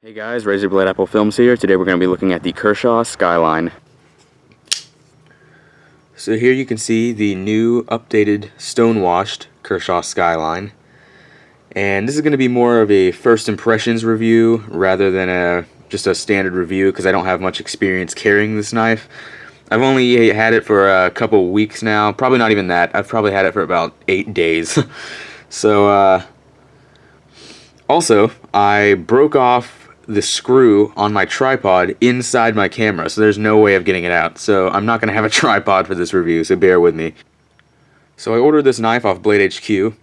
Hey guys, Razor Blade Apple Films here. Today we're going to be looking at the Kershaw Skyline. So here you can see the new updated Stonewashed Kershaw Skyline. And this is going to be more of a first impressions review rather than just a standard review because I don't have much experience carrying this knife. I've only had it for a couple weeks now, probably not even that. I've probably had it for about 8 days. So also, I broke off the screw on my tripod inside my camera, so there's no way of getting it out. So I'm not going to have a tripod for this review, so bear with me. So I ordered this knife off Blade HQ,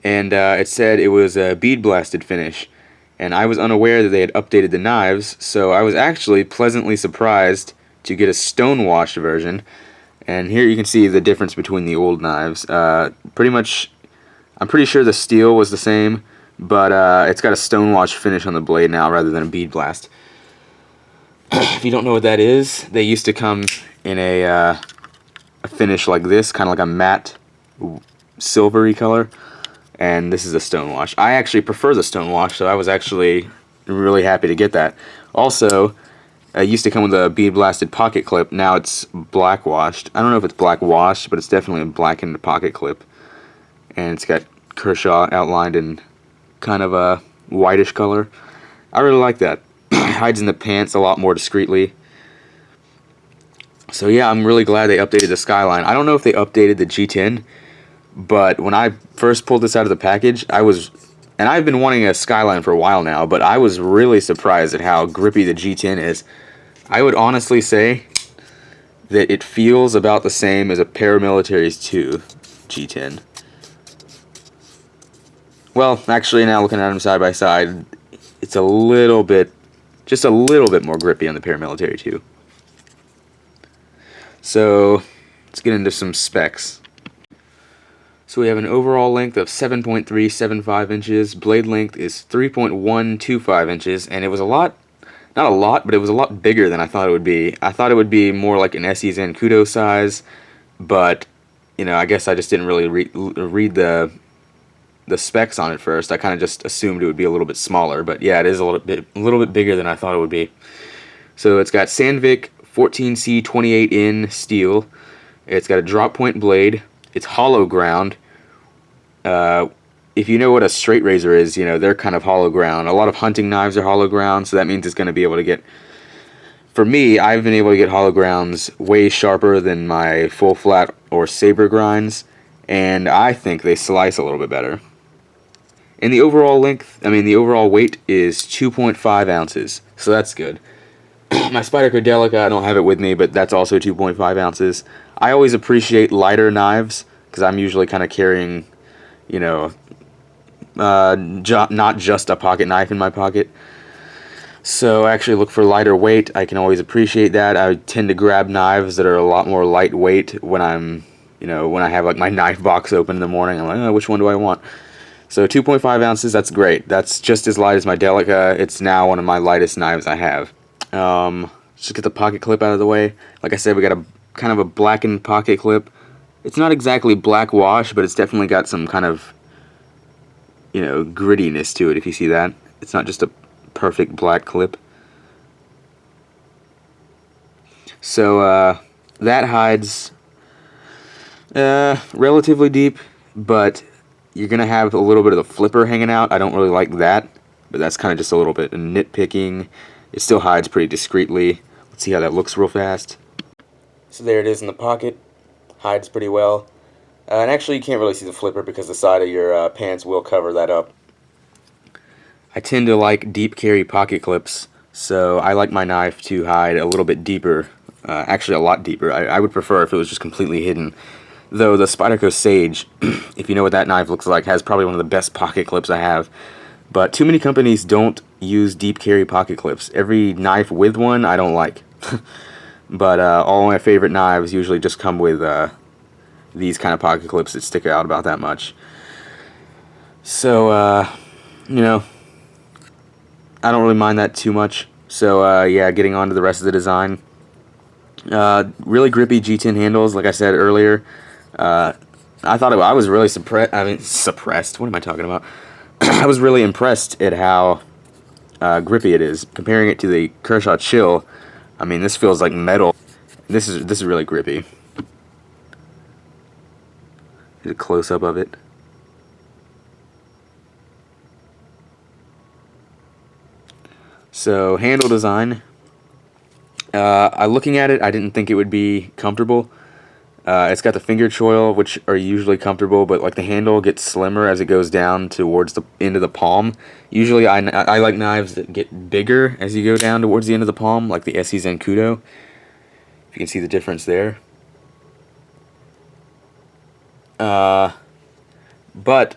and it said it was a bead blasted finish. And I was unaware that they had updated the knives, so I was actually pleasantly surprised to get a stonewashed version. And here you can see the difference between the old knives. Pretty much, I'm pretty sure the steel was the same, but it's got a stonewash finish on the blade now rather than a bead blast. If you don't know what that is, they used to come in a finish like this, kind of like a matte silvery color, and this is a stonewash. I actually prefer the stonewash, so I was actually really happy to get that. Also, it used to come with a bead blasted pocket clip. Now it's black washed. I don't know if it's black washed, but it's definitely a blackened pocket clip, and it's got Kershaw outlined in kind of a whitish color. I really like that. Hides in the pants a lot more discreetly. So yeah, I'm really glad they updated the Skyline. I don't know if they updated the G10, but when I first pulled this out of the package, and I've been wanting a Skyline for a while now, but I was really surprised at how grippy the G10 is. I would honestly say that it feels about the same as a Paramilitary's 2 G10. Well, actually, now looking at them side by side, it's a little bit, just a little bit more grippy on the Paramilitary 2. So, let's get into some specs. So we have an overall length of 7.375 inches, blade length is 3.125 inches, and it was a lot, not a lot, but it was a lot bigger than I thought it would be. I thought it would be more like an SE Zancudo size, but, you know, I guess I just didn't really read the specs on it first. I kind of just assumed it would be a little bit smaller, but yeah, it is a little bit bigger than I thought it would be. So it's got Sandvik 14C 28N steel. It's got a drop point blade. It's hollow ground. If you know what a straight razor is, you know, they're kind of hollow ground. A lot of hunting knives are hollow ground, so that means it's going to be able to get, for me, I've been able to get hollow grounds way sharper than my full flat or saber grinds, and I think they slice a little bit better. And the overall the overall weight is 2.5 ounces, so that's good. My Spyderco Delica, I don't have it with me, but that's also 2.5 ounces. I always appreciate lighter knives, because I'm usually kind of carrying, you know, not just a pocket knife in my pocket. So I actually look for lighter weight. I can always appreciate that. I tend to grab knives that are a lot more lightweight when I'm, you know, when I have like my knife box open in the morning. I'm like, oh, which one do I want? So 2.5 ounces, that's great. That's just as light as my Delica. It's now one of my lightest knives I have. Just get the pocket clip out of the way. Like I said, we got a kind of a blackened pocket clip. It's not exactly black wash, but it's definitely got some kind of, you know, grittiness to it, if you see that. It's not just a perfect black clip. So, that hides relatively deep, but you're going to have a little bit of the flipper hanging out. I don't really like that, but that's kind of just a little bit of nitpicking. It still hides pretty discreetly. Let's see how that looks real fast. So there it is in the pocket. Hides pretty well. And actually you can't really see the flipper because the side of your pants will cover that up. I tend to like deep carry pocket clips, so I like my knife to hide a little bit deeper. Actually a lot deeper. I would prefer if it was just completely hidden. Though the Spyderco Sage, if you know what that knife looks like, has probably one of the best pocket clips I have. But too many companies don't use deep carry pocket clips. Every knife with one I don't like. But all my favorite knives usually just come with these kind of pocket clips that stick out about that much. So, you know, I don't really mind that too much. So, yeah, getting on to the rest of the design. Really grippy G10 handles, like I said earlier. I was really suppressed. What am I talking about? I was really impressed at how grippy it is. Comparing it to the Kershaw Chill, I mean, this feels like metal. This is really grippy. Here's a close-up of it. So, handle design. Looking at it, I didn't think it would be comfortable. It's got the finger choil, which are usually comfortable, but like the handle gets slimmer as it goes down towards the end of the palm. Usually I like knives that get bigger as you go down towards the end of the palm, like the SE Zenkudo. If you can see the difference there. But,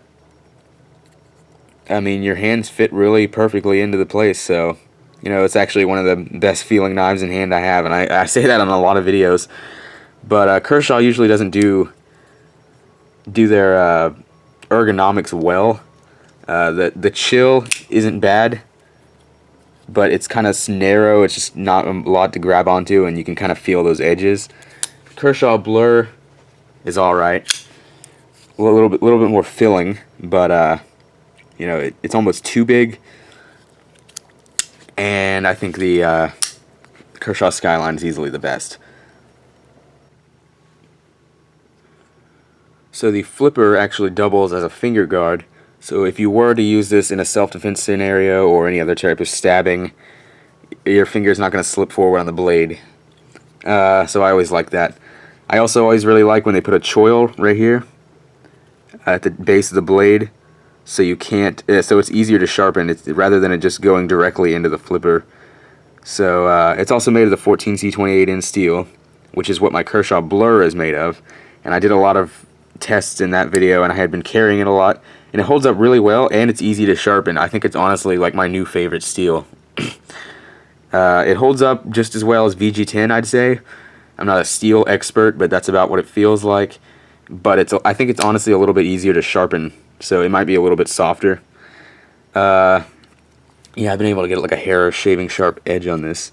I mean, your hands fit really perfectly into the place, so, you know, it's actually one of the best feeling knives in hand I have, and I say that on a lot of videos. But Kershaw usually doesn't do their ergonomics well. The Chill isn't bad, but it's kind of narrow. It's just not a lot to grab onto, and you can kind of feel those edges. Kershaw Blur is all right. A little bit more filling, but you know, it's almost too big. And I think the Kershaw Skyline is easily the best. So the flipper actually doubles as a finger guard. So if you were to use this in a self-defense scenario or any other type of stabbing, your finger's not going to slip forward on the blade. So I always like that. I also always really like when they put a choil right here at the base of the blade, so you can't. So it's easier to sharpen. Rather than it just going directly into the flipper. So it's also made of the 14C28N steel, which is what my Kershaw Blur is made of. And I did a lot of tests in that video, and I had been carrying it a lot, and it holds up really well, and it's easy to sharpen. I think it's honestly like my new favorite steel. It holds up just as well as VG10, I'd say. I'm not a steel expert, but that's about what it feels like. But I think it's honestly a little bit easier to sharpen, so it might be a little bit softer. Yeah, I've been able to get like a hair shaving sharp edge on this.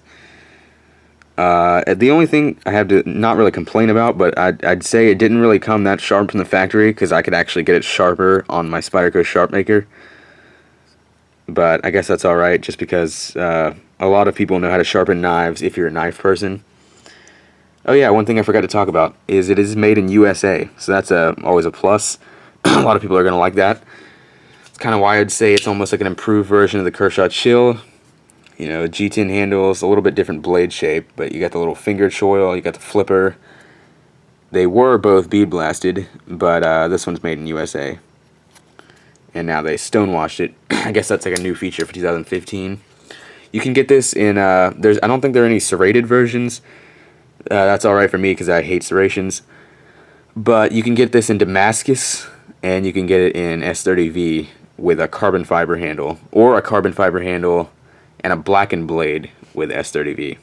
The only thing I have to not really complain about, but I'd say it didn't really come that sharp from the factory, because I could actually get it sharper on my Spyderco Sharp Maker. But I guess that's alright, just because a lot of people know how to sharpen knives if you're a knife person. Oh yeah, one thing I forgot to talk about is it is made in USA, so that's always a plus. A lot of people are going to like that. It's kind of why I'd say it's almost like an improved version of the Kershaw Chill. You know, G10 handles, a little bit different blade shape, but you got the little finger choil, you got the flipper. They were both bead blasted, but this one's made in USA. And now they stonewashed it. I guess that's like a new feature for 2015. You can get this in, I don't think there are any serrated versions. That's alright for me because I hate serrations. But you can get this in Damascus, and you can get it in S30V with a carbon fiber handle, or a carbon fiber handle and a blackened blade with S30V.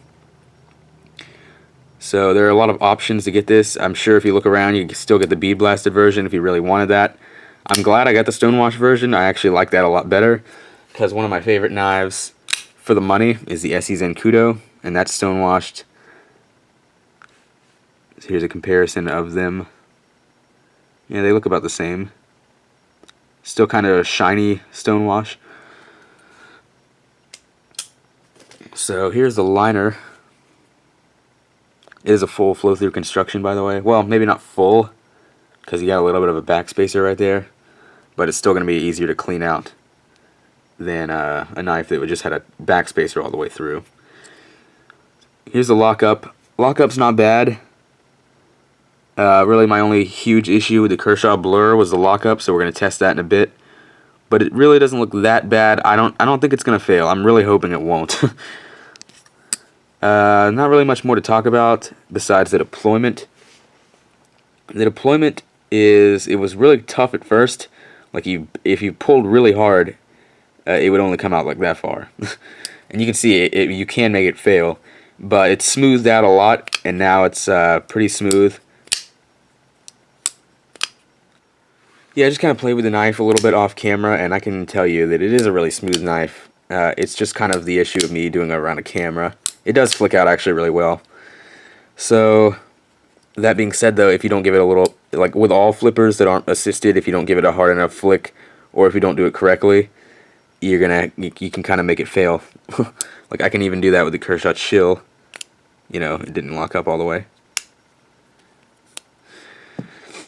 So there are a lot of options to get this. I'm sure if you look around, you can still get the bead blasted version if you really wanted that. I'm glad I got the Stonewashed version. I actually like that a lot better, because one of my favorite knives for the money is the SE Zenkudo, and that's stonewashed. So here's a comparison of them. Yeah, they look about the same. Still kind of a shiny stonewash. So here's the liner. It is a full flow-through construction, by the way. Well, maybe not full, because you got a little bit of a backspacer right there, but it's still going to be easier to clean out than a knife that would just had a backspacer all the way through. Here's the lockup. Lockup's not bad. Really my only huge issue with the Kershaw Blur was the lockup, so we're going to test that in a bit. But it really doesn't look that bad. I don't think it's going to fail. I'm really hoping it won't. Not really much more to talk about besides the deployment. The deployment it was really tough at first. Like if you pulled really hard, it would only come out like that far. And you can see you can make it fail, but it's smoothed out a lot, and now it's pretty smooth. Yeah, I just kind of played with the knife a little bit off camera, and I can tell you that it is a really smooth knife. It's just kind of the issue of me doing it around a camera. It does flick out actually really well. So, that being said though, if you don't give it a little, like with all flippers that aren't assisted, if you don't give it a hard enough flick, or if you don't do it correctly, you can kind of make it fail. Like I can even do that with the Kershaw Chill. You know, it didn't lock up all the way.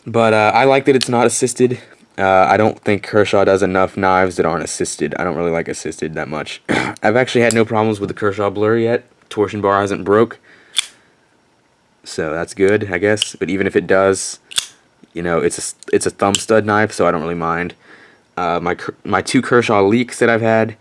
But I like that it's not assisted. I don't think Kershaw does enough knives that aren't assisted. I don't really like assisted that much. I've actually had no problems with the Kershaw Blur yet. Torsion bar hasn't broke. So that's good, I guess. But even if it does, you know, it's a thumb stud knife, so I don't really mind. My 2 Kershaw leaks that I've had,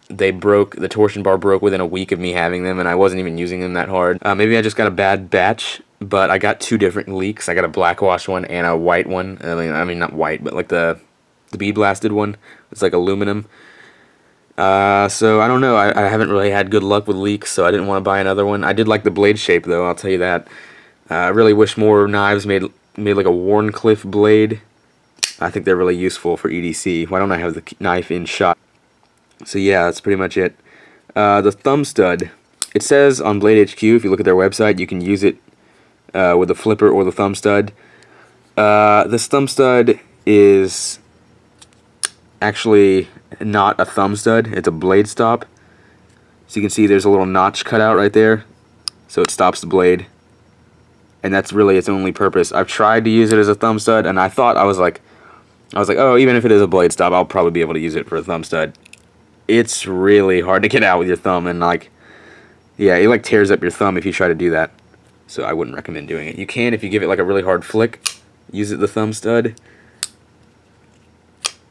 they broke. The torsion bar broke within a week of me having them, and I wasn't even using them that hard. Maybe I just got a bad batch, but I got 2 different leaks. I got a black wash one and a white one. I mean not white, but like the bead blasted one. It's like aluminum. So I don't know. I haven't really had good luck with leaks, so I didn't want to buy another one. I did like the blade shape though. I'll tell you that. I really wish more knives made like a Warncliffe blade. I think they're really useful for EDC. Why don't I have the knife in shot? So yeah, that's pretty much it. The thumb stud. It says on Blade HQ, if you look at their website, you can use it with the flipper or the thumb stud. This thumb stud is actually not a thumb stud. It's a blade stop. So you can see there's a little notch cut out right there. So it stops the blade. And that's really its only purpose. I've tried to use it as a thumb stud, and I was like, oh, even if it is a blade stop, I'll probably be able to use it for a thumb stud. It's really hard to get out with your thumb, and like, yeah, it like tears up your thumb if you try to do that. So I wouldn't recommend doing it. You can if you give it like a really hard flick, use it the thumb stud.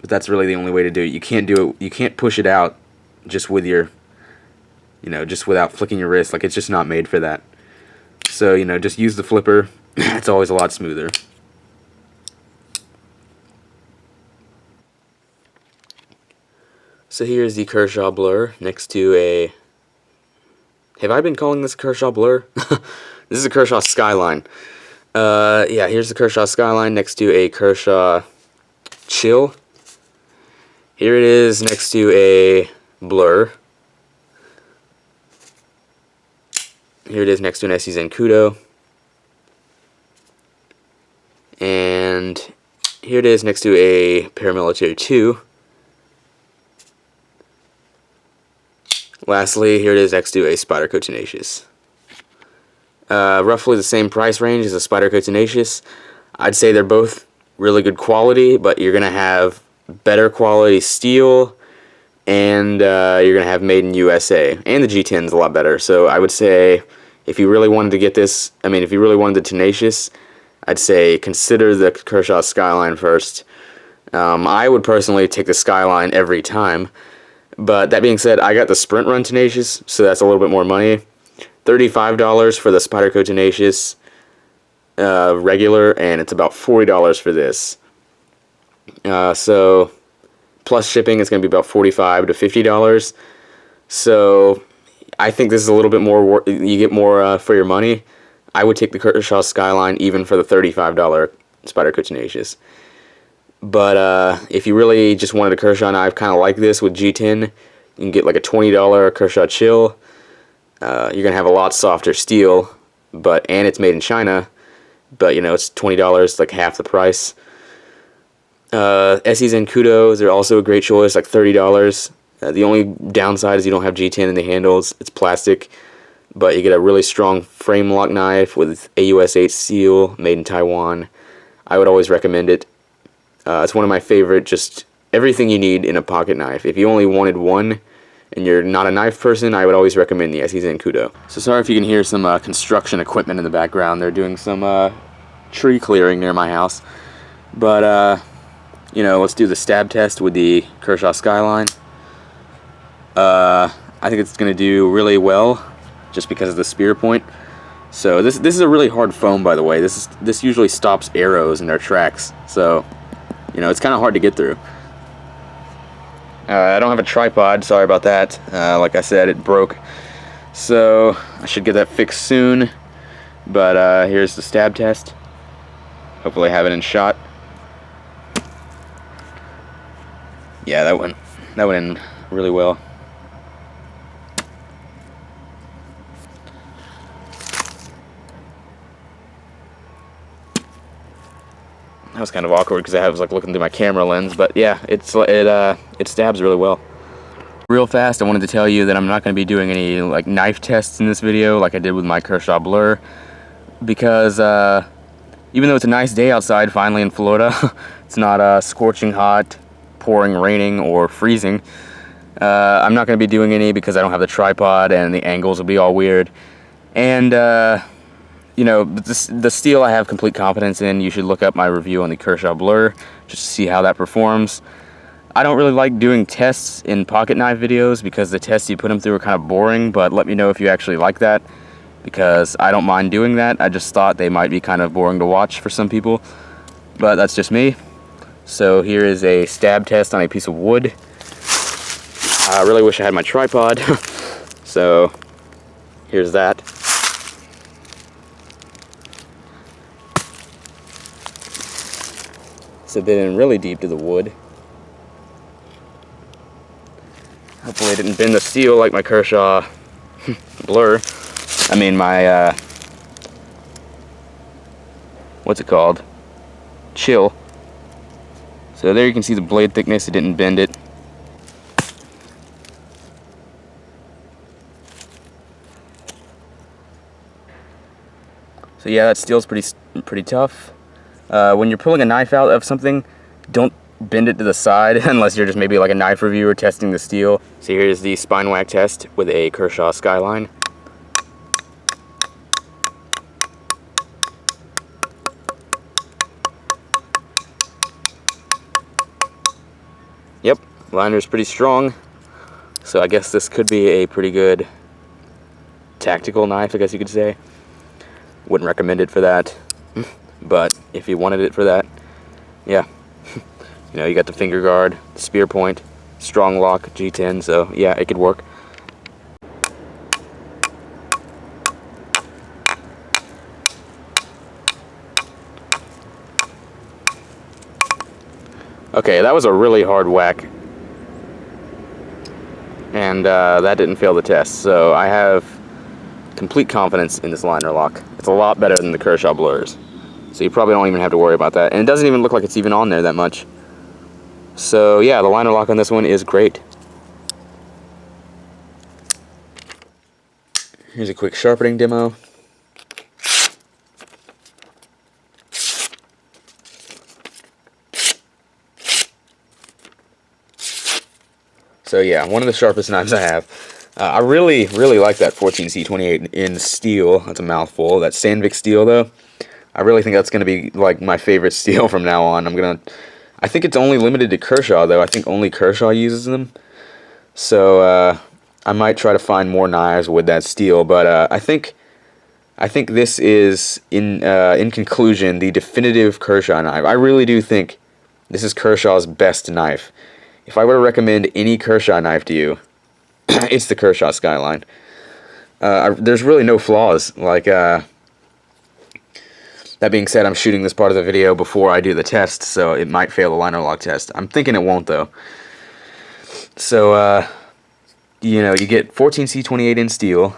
But that's really the only way to do it. You can't do it. You can't push it out just with your, you know, just without flicking your wrist. Like it's just not made for that. So, you know, just use the flipper. It's always a lot smoother. So here's the Kershaw Blur next to a... Have I been calling this Kershaw Blur? This is a Kershaw Skyline. Yeah, here's the Kershaw Skyline next to a Kershaw Chill. Here it is next to a Blur. Here it is next to an SE Zenkudo. And here it is next to a Paramilitary 2. Lastly, here it is next to a Spyderco Tenacious. Roughly the same price range as a Spyderco Tenacious. I'd say they're both really good quality, but you're going to have better quality steel, and you're going to have made in USA. And the G10's a lot better, so I would say if you really wanted to get this, if you really wanted the Tenacious, I'd say consider the Kershaw Skyline first. I would personally take the Skyline every time. But that being said, I got the Sprint Run Tenacious, so that's a little bit more money. $35 for the Spyderco Tenacious regular, and it's about $40 for this. So plus shipping, it's going to be about $45 to $50. So I think this is a little bit more. You get more for your money. I would take the Kershaw Skyline even for the $35 Spyderco Tenacious. But if you really just wanted a Kershaw knife kind of like this with G10, you can get like a $20 Kershaw Chill. You're going to have a lot softer steel, and it's made in China, but you know, it's $20, like half the price. SE Zenkudos are also a great choice, like $30. The only downside is you don't have G10 in the handles. It's plastic, but you get a really strong frame lock knife with AUS-8 steel, made in Taiwan. I would always recommend it. It's one of my favorite, just everything you need in a pocket knife. If you only wanted one and you're not a knife person, I would always recommend the SE Zenkudo. So sorry if you can hear some construction equipment in the background. They're doing some tree clearing near my house. But, you know, let's do the stab test with the Kershaw Skyline. I think it's going to do really well just because of the spear point. So this is a really hard foam, by the way. This usually stops arrows in their tracks. So, you know, it's kind of hard to get through. I don't have a tripod, sorry about that. Like I said, it broke. So I should get that fixed soon. But here's the stab test. Hopefully I have it in shot. Yeah, that went in really well. That was kind of awkward because I was like looking through my camera lens, but yeah, it stabs really well. Real fast, I wanted to tell you that I'm not going to be doing any like knife tests in this video like I did with my Kershaw Blur, because even though it's a nice day outside finally in Florida, it's not scorching hot, pouring, raining, or freezing. I'm not going to be doing any because I don't have the tripod and the angles will be all weird. And you know, the steel I have complete confidence in. You should look up my review on the Kershaw Blur just to see how that performs. I don't really like doing tests in pocket knife videos because the tests you put them through are kind of boring, but let me know if you actually like that, because I don't mind doing that. I just thought they might be kind of boring to watch for some people, but that's just me. So here is a stab test on a piece of wood. I really wish I had my tripod, so here's that. It's a bit in really deep to the wood. Hopefully it didn't bend the steel like my Kershaw Blur. I mean my, what's it called? Chill. So there you can see the blade thickness, it didn't bend it. So yeah, that steel's pretty tough. When you're pulling a knife out of something, don't bend it to the side unless you're just maybe like a knife reviewer testing the steel. So here's the spine whack test with a Kershaw Skyline. Yep, liner's pretty strong, so I guess this could be a pretty good tactical knife, I guess you could say. Wouldn't recommend it for that, but if you wanted it for that, yeah. You know, you got the finger guard, spear point, strong lock, G10, so yeah, it could work. Okay, that was a really hard whack, and that didn't fail the test, so I have complete confidence in this liner lock. It's a lot better than the Kershaw Blurs, so you probably don't even have to worry about that, and it doesn't even look like it's even on there that much. So yeah, the liner lock on this one is great. Here's a quick sharpening demo. So yeah, one of the sharpest knives I have. I really like that 14C28 in steel. That's a mouthful. That Sandvik steel though, I really think that's going to be like my favorite steel from now on. I think it's only limited to Kershaw though. I think only Kershaw uses them. So I might try to find more knives with that steel, but I think this is in conclusion the definitive Kershaw knife. I really do think this is Kershaw's best knife. If I were to recommend any Kershaw knife to you, it's the Kershaw Skyline. There's really no flaws. Like that being said, I'm shooting this part of the video before I do the test, so it might fail the liner lock test. I'm thinking it won't though. So you know, you get 14C28 in steel.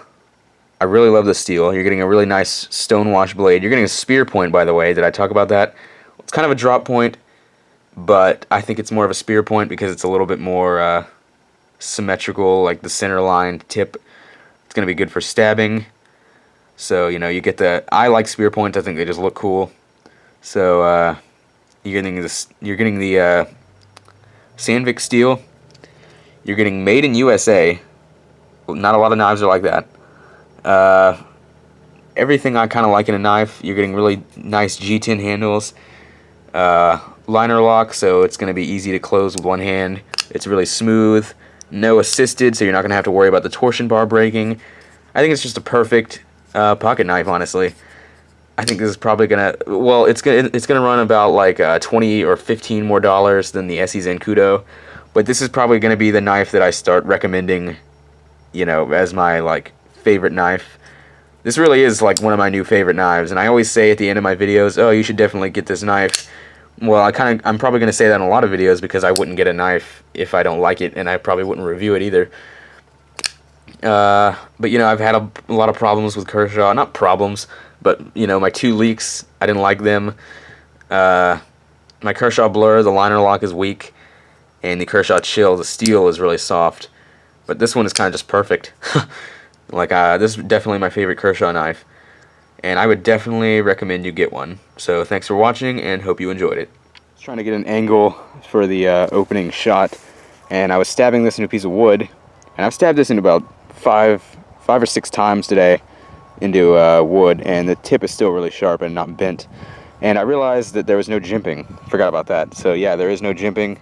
I really love the steel. You're getting a really nice Stonewashed blade. You're getting a spear point, by the way. Did I talk about that? It's kind of a drop point, but I think it's more of a spear point because it's a little bit more symmetrical, like the center line tip. It's going to be good for stabbing. So, you know, you get the... I like spear points. I think they just look cool. So, you're getting the Sandvik steel. You're getting made in USA. Not a lot of knives are like that. Everything I kind of like in a knife. You're getting really nice G10 handles. Liner lock, so it's going to be easy to close with one hand. It's really smooth. No assisted, so you're not going to have to worry about the torsion bar breaking. I think it's just a perfect pocket knife, honestly. I think this is probably going to... Well, it's gonna run about like $20 or $15 more than the SE Zenkudo. But this is probably going to be the knife that I start recommending, you know, as my, like, favorite knife. This really is, like, one of my new favorite knives. And I always say at the end of my videos, oh, you should definitely get this knife. Well, I'm probably going to say that in a lot of videos because I wouldn't get a knife if I don't like it. And I probably wouldn't review it either. But, you know, I've had a lot of problems with Kershaw. Not problems, but, you know, my two leaks, I didn't like them. My Kershaw Blur, the liner lock is weak. And the Kershaw Chill, the steel is really soft. But this one is kind of just perfect. Like, this is definitely my favorite Kershaw knife. And I would definitely recommend you get one. So thanks for watching, and hope you enjoyed it. I was trying to get an angle for the opening shot, and I was stabbing this in a piece of wood. And I've stabbed this in about five or six times today into wood, and the tip is still really sharp and not bent. And I realized that there was no jimping. Forgot about that. So yeah, there is no jimping.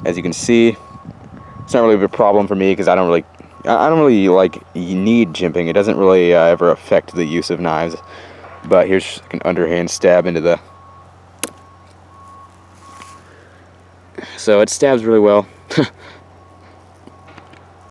As you can see, it's not really a big problem for me because I don't really like need jimping. It doesn't really ever affect the use of knives. But here's just like an underhand stab into the. So it stabs really well.